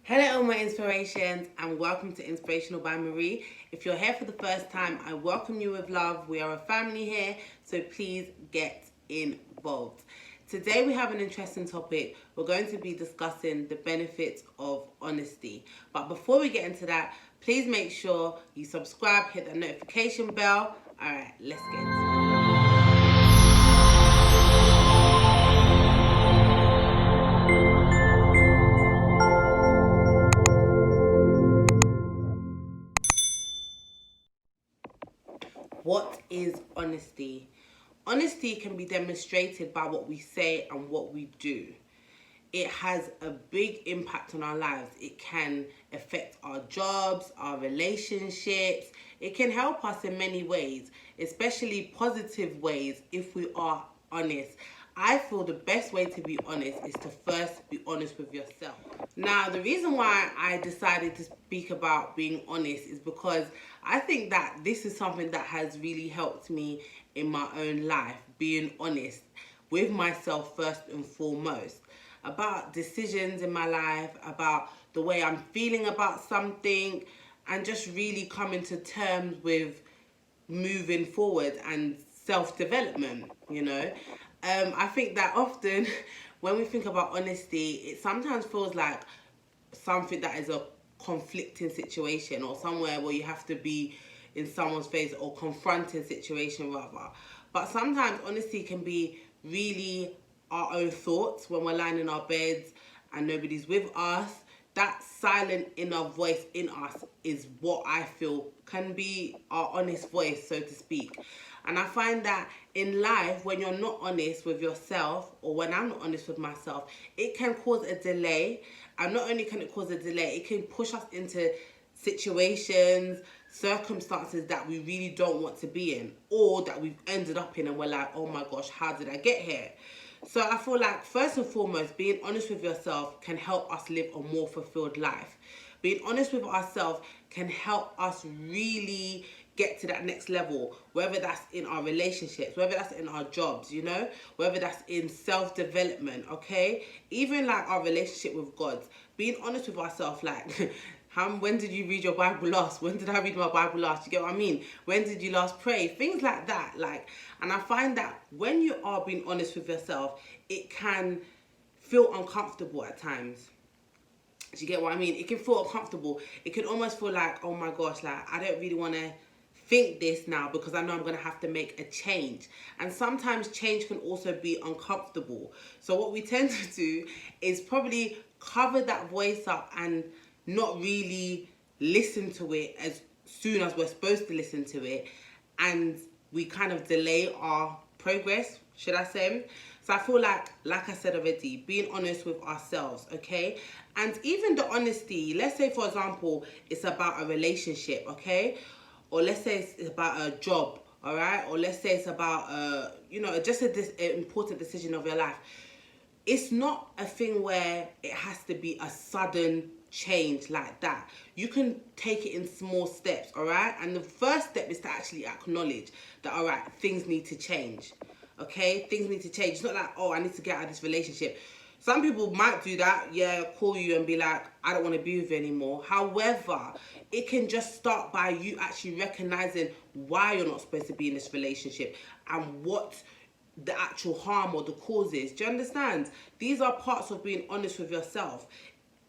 Hello all my inspirations and welcome to Inspirational by Marie. If you're here for the first time, I welcome you with love. We are a family here, so please get involved. Today we have an interesting topic. We're going to be discussing the benefits of honesty. But before we get into that, please make sure you subscribe, hit the notification bell. Alright, let's get into it. What is honesty? Honesty can be demonstrated by what we say and what we do. It has a big impact on our lives. It can affect our jobs, our relationships. It can help us in many ways, especially positive ways if we are honest. I feel the best way to be honest is to first be honest with yourself. Now, the reason why I decided to speak about being honest is because I think that this is something that has really helped me in my own life, being honest with myself first and foremost about decisions in my life, about the way I'm feeling about something, and just really coming to terms with moving forward and self-development. I think that often when we think about honesty, it sometimes feels like something that is a conflicting situation or somewhere where you have to be in someone's face or confronting situation rather. But sometimes honesty can be really our own thoughts when we're lying in our beds and nobody's with us. That silent inner voice in us is what I feel can be our honest voice, so to speak. And I find that in life, when you're not honest with yourself, or when I'm not honest with myself, it can cause a delay. And not only can it cause a delay, it can push us into situations, circumstances that we really don't want to be in, or that we've ended up in and we're like, oh my gosh, how did I get here? So I feel like first and foremost, being honest with yourself can help us live a more fulfilled life. Being honest with ourselves can help us really get to that next level, whether that's in our relationships, whether that's in our jobs, whether that's in self-development, okay? Even like our relationship with God, being honest with ourselves, like, when did you read your Bible last? When did I read my Bible last? You get what I mean? When did you last pray? Things like that. And I find that when you are being honest with yourself, it can feel uncomfortable at times. Do you get what I mean? It can feel uncomfortable. It can almost feel like, oh my gosh, like I don't really want to think this now because I know I'm going to have to make a change. And sometimes change can also be uncomfortable. So what we tend to do is probably cover that voice up and not really listen to it as soon as we're supposed to listen to it, and we kind of delay our progress, should I say. So I feel like I said already, being honest with ourselves, okay? And even the honesty, let's say for example, it's about a relationship, okay? Or let's say it's about a job, all right? Or let's say it's about, just an important decision of your life. It's not a thing where it has to be a sudden change like that. You can take it in small steps, all right? And the first step is to actually acknowledge that, all right, things need to change, okay? Things need to change. It's not like, oh, I need to get out of this relationship. Some people might do that, call you and be like, I don't want to be with you anymore. However, it can just start by you actually recognizing why you're not supposed to be in this relationship and what the actual harm or the causes. Do you understand? These are parts of being honest with yourself.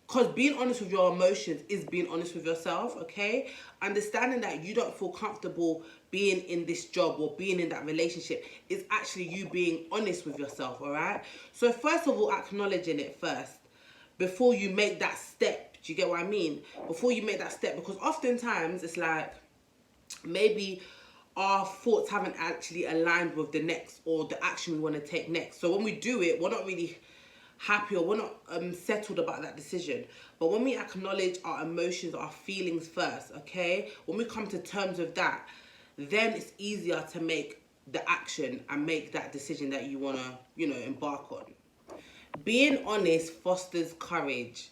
Because being honest with your emotions is being honest with yourself, okay? Understanding that you don't feel comfortable being in this job or being in that relationship is actually you being honest with yourself, all right? So first of all, acknowledging it first before you make that step. Do you get what I mean? Before you make that step, because oftentimes it's like maybe our thoughts haven't actually aligned with the next or the action we want to take next. So when we do it, we're not really happy or we're not settled about that decision. But when we acknowledge our emotions, our feelings first, okay, when we come to terms with that, then it's easier to make the action and make that decision that you want to, embark on. Being honest fosters courage.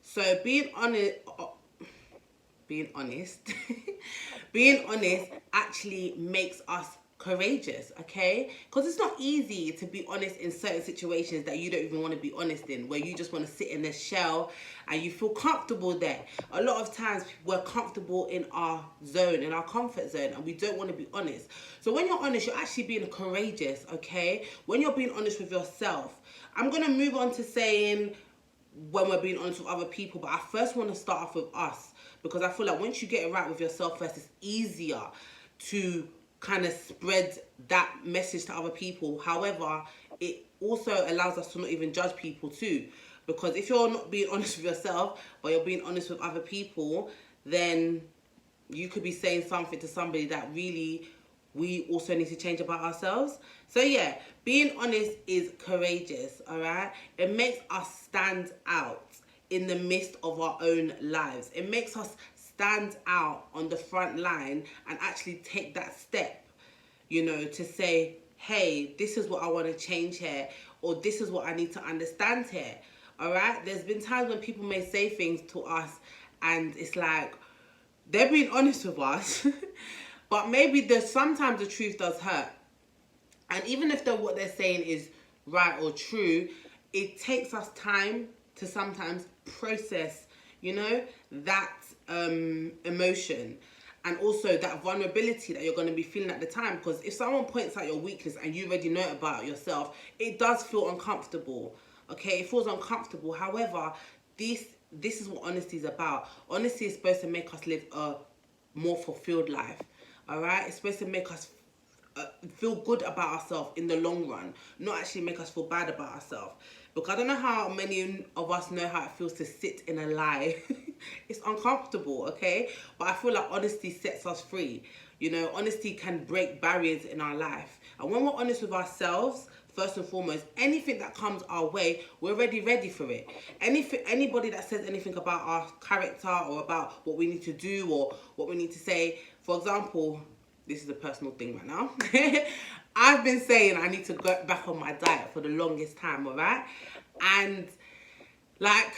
So being honest being honest actually makes us courageous, okay? Because it's not easy to be honest in certain situations that you don't even want to be honest in, where you just want to sit in a shell and you feel comfortable there. A lot of times we're comfortable in our zone, in our comfort zone, and we don't want to be honest. So when you're honest, you're actually being courageous, okay? When you're being honest with yourself. I'm going to move on to saying when we're being honest with other people, but I first want to start off with us, because I feel like once you get it right with yourself first, it's easier to kind of spread that message to other people. However, it also allows us to not even judge people too, because if you're not being honest with yourself but you're being honest with other people, then you could be saying something to somebody that really we also need to change about ourselves. So yeah, being honest is courageous, all right? It makes us stand out in the midst of our own lives. It makes us stand out on the front line and actually take that step, you know, to say, hey, this is what I want to change here, or this is what I need to understand here, all right? There's been times when people may say things to us and it's like, they're being honest with us, but maybe sometimes the truth does hurt. And even if what they're saying is right or true, it takes us time to sometimes process, you know, that emotion, and also that vulnerability that you're going to be feeling at the time. Because if someone points out your weakness and you already know about yourself, it does feel uncomfortable, okay? It feels uncomfortable. However, this is what honesty is about. Honesty is supposed to make us live a more fulfilled life, all right? It's supposed to make us feel good about ourselves in the long run, not actually make us feel bad about ourselves. Because I don't know how many of us know how it feels to sit in a lie. It's uncomfortable, okay? But I feel like honesty sets us free. You know, honesty can break barriers in our life. And when we're honest with ourselves, first and foremost, anything that comes our way, we're already ready for it. Anybody that says anything about our character or about what we need to do or what we need to say, for example, this is a personal thing right now. I've been saying I need to go back on my diet for the longest time, all right? And, like,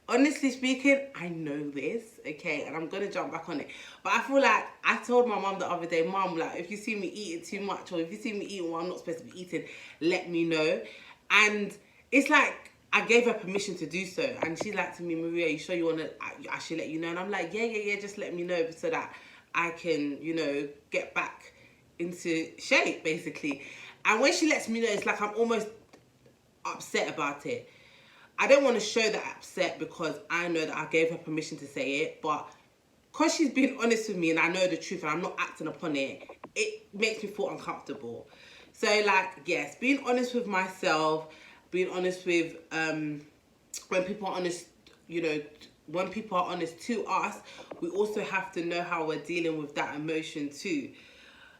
honestly speaking, I know this, okay? And I'm going to jump back on it. But I feel like I told my mum the other day, Mum, like, if you see me eating too much or if you see me eating what I'm not supposed to be eating, let me know. And it's like, I gave her permission to do so. And she's like to me, Maria, you sure you want to, I should let you know? And I'm like, yeah, just let me know so that I can, you know, get back into shape, basically. And when she lets me know, it's like I'm almost upset about it. I don't want to show that upset because I know that I gave her permission to say it, but because she's being honest with me and I know the truth and I'm not acting upon it, it makes me feel uncomfortable. So, like, yes, being honest with myself, being honest with, when people are honest, you know, when people are honest to us, we also have to know how we're dealing with that emotion too.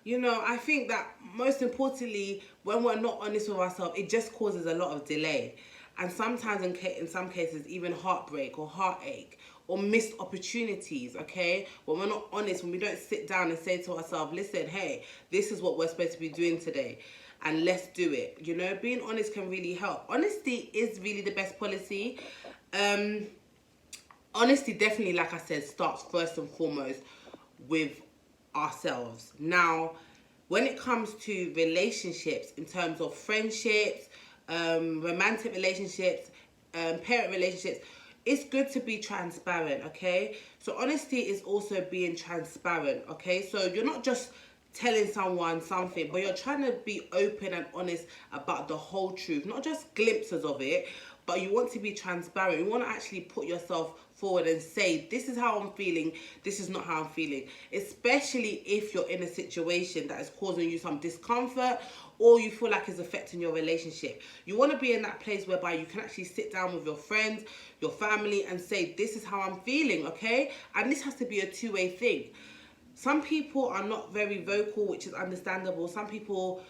You know, I think that most importantly, when we're not honest with ourselves, it just causes a lot of delay. And sometimes, in some cases, even heartbreak or heartache or missed opportunities, okay? When we're not honest, when we don't sit down and say to ourselves, listen, hey, this is what we're supposed to be doing today, and let's do it. You know, being honest can really help. Honesty is really the best policy. Honesty definitely, like I said, starts first and foremost with ourselves. Now, when it comes to relationships, in terms of friendships, romantic relationships, parent relationships, it's good to be transparent, okay? So honesty is also being transparent, okay? So you're not just telling someone something, but you're trying to be open and honest about the whole truth, not just glimpses of it, but you want to be transparent. You want to actually put yourself forward and say, this is how I'm feeling, this is not how I'm feeling. Especially if you're in a situation that is causing you some discomfort or you feel like it's affecting your relationship. You want to be in that place whereby you can actually sit down with your friends, your family, and say, this is how I'm feeling, okay? And this has to be a two-way thing. Some people are not very vocal, which is understandable. Some people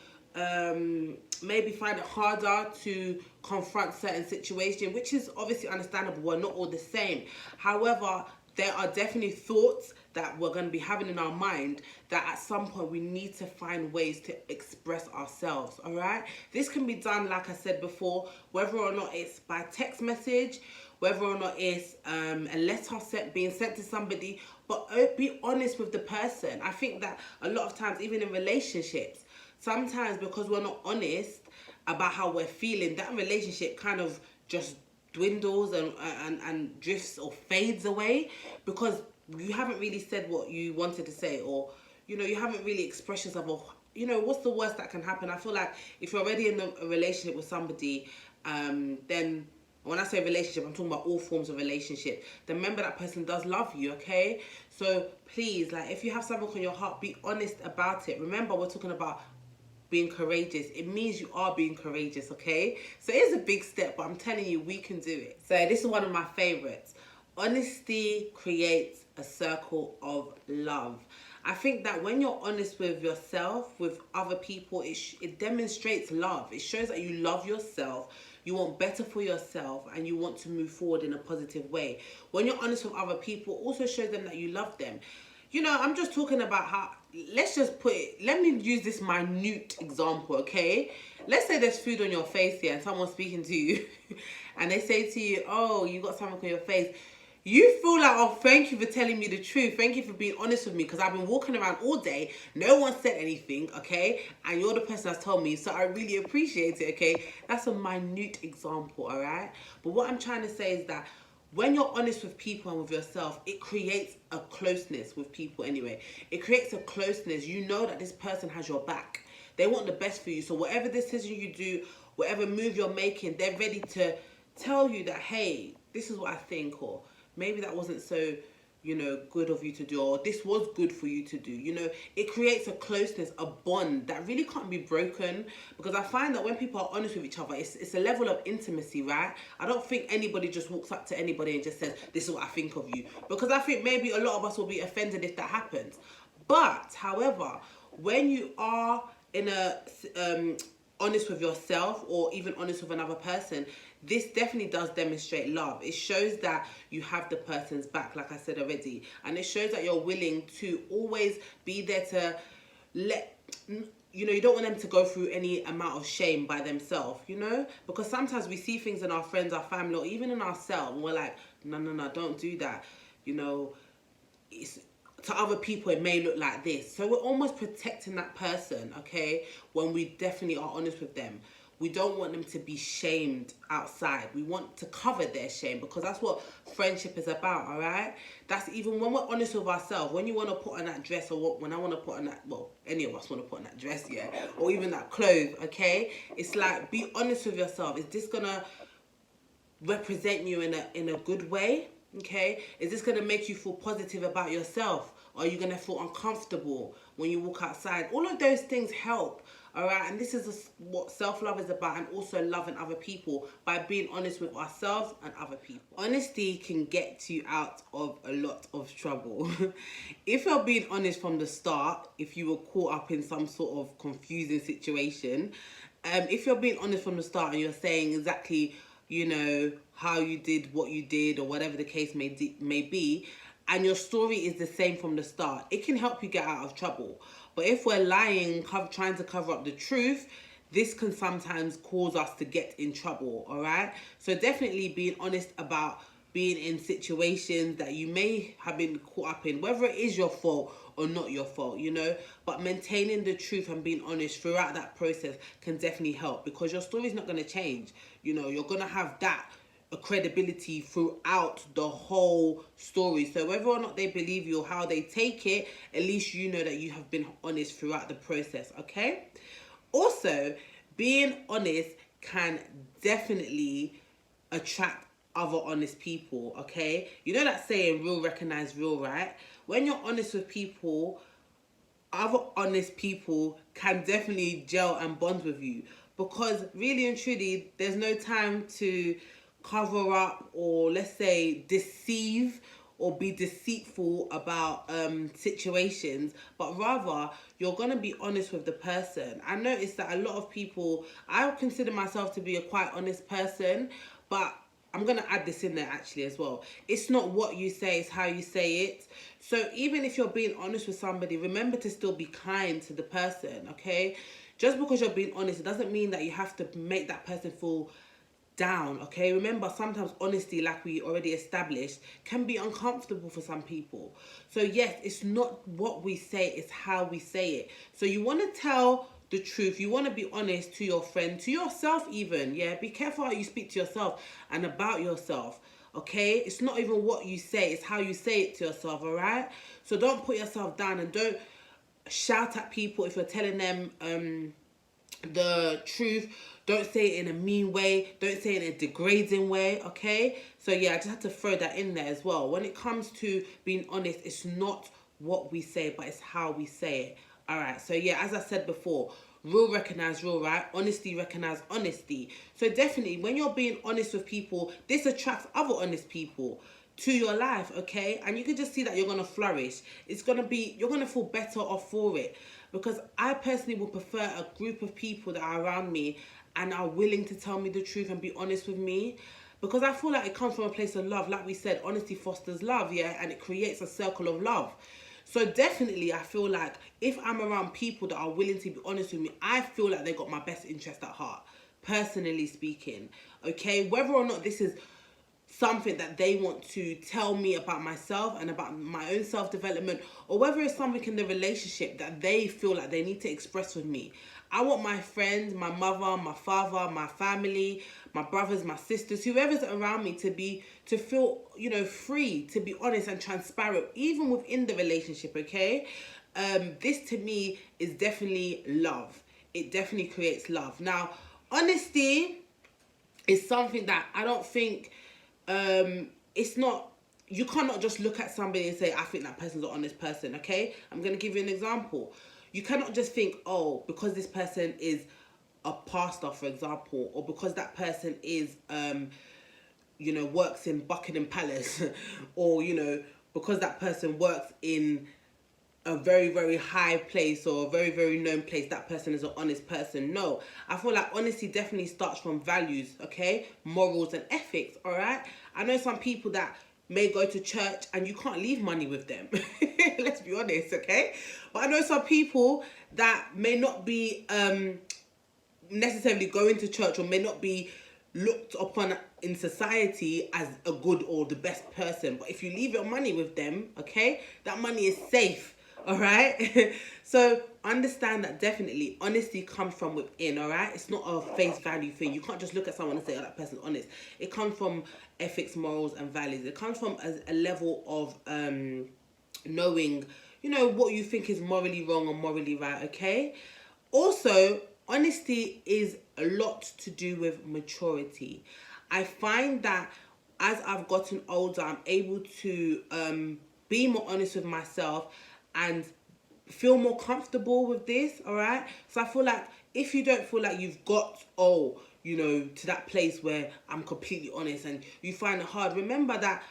maybe find it harder to confront certain situations, which is obviously understandable. We're not all the same. However, there are definitely thoughts that we're going to be having in our mind that at some point we need to find ways to express ourselves, all right? This can be done, like I said before, whether or not it's by text message, whether or not it's a letter being sent to somebody, but be honest with the person. I think that a lot of times, even in relationships, sometimes because we're not honest about how we're feeling, that relationship kind of just dwindles and drifts or fades away, because you haven't really said what you wanted to say, or you haven't really expressed yourself, or what's the worst that can happen. I feel like if you're already in a relationship with somebody, then when I say relationship, I'm talking about all forms of relationship, then remember that person does love you, okay? So please, like, if you have something on your heart, be honest about it. Remember, we're talking about being courageous. It means you are being courageous, okay? So it is a big step, but I'm telling you, we can do it. So this is one of my favorites. Honesty creates a circle of love. I think that when you're honest with yourself, with other people, it demonstrates love. It shows that you love yourself, you want better for yourself, and you want to move forward in a positive way. When you're honest with other people, also shows them that you love them. I'm just talking about how, let me use this minute example, okay? Let's say there's food on your face here and someone's speaking to you and they say to you, oh, you got something on your face. You feel like, oh, thank you for telling me the truth. Thank you for being honest with me, because I've been walking around all day. No one said anything, okay? And you're the person that's told me, so I really appreciate it, okay? That's a minute example, all right? But what I'm trying to say is that when you're honest with people and with yourself, it creates a closeness with people anyway. It creates a closeness. You know that this person has your back. They want the best for you. So whatever decision you do, whatever move you're making, they're ready to tell you that, hey, this is what I think, or maybe that wasn't so, good of you to do, or this was good for you to do. It creates a closeness, a bond that really can't be broken, because I find that when people are honest with each other, it's a level of intimacy, right? I don't think anybody just walks up to anybody and just says, this is what I think of you, because I think maybe a lot of us will be offended if that happens. But, however, when you are in a honest with yourself, or even honest with another person, this definitely does demonstrate love. It shows that you have the person's back, like I said already, and it shows that you're willing to always be there to you don't want them to go through any amount of shame by themselves, because sometimes we see things in our friends, our family, or even in ourselves, and we're like, no, don't do that. To other people it may look like this, so we're almost protecting that person, okay, when we definitely are honest with them. We don't want them to be shamed outside. We want to cover their shame, because that's what friendship is about, all right? That's even when we're honest with ourselves. When you want to put on that dress, or when I want to put on that, well, any of us want to put on that dress, yeah, or even that clothes, okay? It's like, be honest with yourself. Is this gonna represent you in a good way? Okay, is this going to make you feel positive about yourself? Or are you going to feel uncomfortable when you walk outside? All of those things help, all right? And this is what self-love is about, and also loving other people by being honest with ourselves and other people. Honesty can get you out of a lot of trouble. If you're being honest from the start, if you were caught up in some sort of confusing situation, if you're being honest from the start and you're saying exactly, how you did what you did, or whatever the case may be, and your story is the same from the start, it can help you get out of trouble. But if we're lying, trying to cover up the truth, this can sometimes cause us to get in trouble, all right? So definitely being honest about being in situations that you may have been caught up in, whether it is your fault or not your fault, but maintaining the truth and being honest throughout that process can definitely help, because your story is not going to change. You're going to have that credibility throughout the whole story. So whether or not they believe you or how they take it, at least you know that you have been honest throughout the process, okay? Also, being honest can definitely attract other honest people, okay? You know that saying, real recognize real, right? When you're honest with people, other honest people can definitely gel and bond with you, because really and truly, there's no time to cover up, or let's say deceive, or be deceitful about situations, but rather you're going to be honest with the person. I noticed that a lot of people, I consider myself to be a quite honest person, but I'm going to add this in there actually as well. It's not what you say, it's how you say it. So even if you're being honest with somebody, remember to still be kind to the person, okay? Just because you're being honest, it doesn't mean that you have to make that person feel down, okay? Remember, sometimes honesty, like we already established, can be uncomfortable for some people. So yes, it's not what we say, it's how we say it. So you want to tell the truth, you want to be honest to your friend, to yourself even. Yeah, be careful how you speak to yourself and about yourself. Okay, it's not even what you say, it's how you say it to yourself. All right, so don't put yourself down, and don't shout at people if you're telling them the truth. Don't say it in a mean way, don't say it in a degrading way. Okay, so yeah, I just had to throw that in there as well. When it comes to being honest, it's not what we say, but it's how we say it. All right, so yeah, as I said before, real recognize real, right? Honesty recognize honesty. So definitely, when you're being honest with people, this attracts other honest people to your life, okay? And you can just see that you're gonna flourish. It's gonna be, you're gonna feel better off for it. Because I personally would prefer a group of people that are around me and are willing to tell me the truth and be honest with me. Because I feel like it comes from a place of love. Like we said, honesty fosters love, yeah? And it creates a circle of love. So definitely, I feel like if I'm around people that are willing to be honest with me, I feel like they got my best interest at heart, personally speaking. Okay, whether or not this is something that they want to tell me about myself and about my own self-development, or whether it's something in the relationship that they feel like they need to express with me. I want my friends, my mother, my father, my family, my brothers, my sisters, whoever's around me to feel, you know, free to be honest and transparent, even within the relationship, okay? This to me is definitely love. It definitely creates love. Now, honesty is something that I don't think, it's not, you cannot just look at somebody and say, I think that person's an honest person, okay? I'm going to give you an example. You cannot just think, oh, because this person is a pastor, for example, or because that person is, you know, works in Buckingham Palace, or, you know, because that person works in a very, very high place or a very, very known place, that person is an honest person. No, I feel like honesty definitely starts from values, okay? Morals and ethics, all right? I know some people that may go to church and you can't leave money with them. Let's be honest, okay? But I know some people that may not be necessarily going to church, or may not be looked upon in society as a good or the best person. But if you leave your money with them, okay, that money is safe. All right. So understand that definitely honesty comes from within. All right. It's not a face value thing. You can't just look at someone and say, oh, that person's honest. It comes from ethics, morals, and values. It comes from a level of knowing, you know, what you think is morally wrong or morally right. Okay. Also, honesty is a lot to do with maturity. I find that as I've gotten older, I'm able to be more honest with myself and feel more comfortable with this, all right? So I feel like if you don't feel like you've got, you know, to that place where I'm completely honest and you find it hard, remember that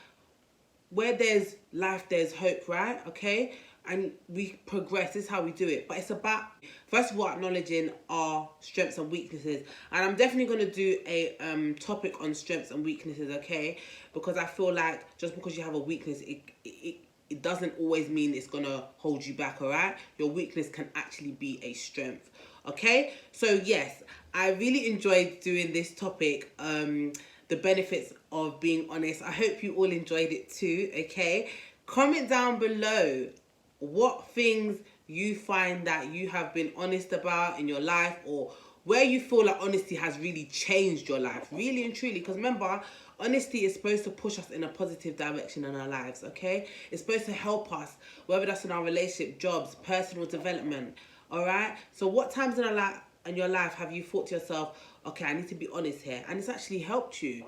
where there's life, there's hope, right? Okay? And we progress. This is how we do it. But it's about, first of all, acknowledging our strengths and weaknesses. And I'm definitely going to do a topic on strengths and weaknesses, okay? Because I feel like just because you have a weakness, it doesn't always mean it's going to hold you back, all right? Your weakness can actually be a strength, okay? So, yes, I really enjoyed doing this topic, the benefits of being honest. I hope you all enjoyed it too, okay? Comment down below what things you find that you have been honest about in your life, or where you feel like honesty has really changed your life, really and truly. Because remember, honesty is supposed to push us in a positive direction in our lives, okay? It's supposed to help us, whether that's in our relationship, jobs, personal development, all right? So what times in your life have you thought to yourself, okay, I need to be honest here, and it's actually helped you?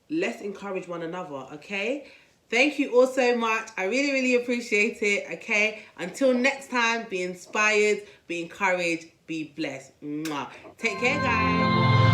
Let's encourage one another, okay? Thank you all so much. I really, really appreciate it, okay? Until next time, be inspired, be encouraged, be blessed. Mwah. Take care, guys.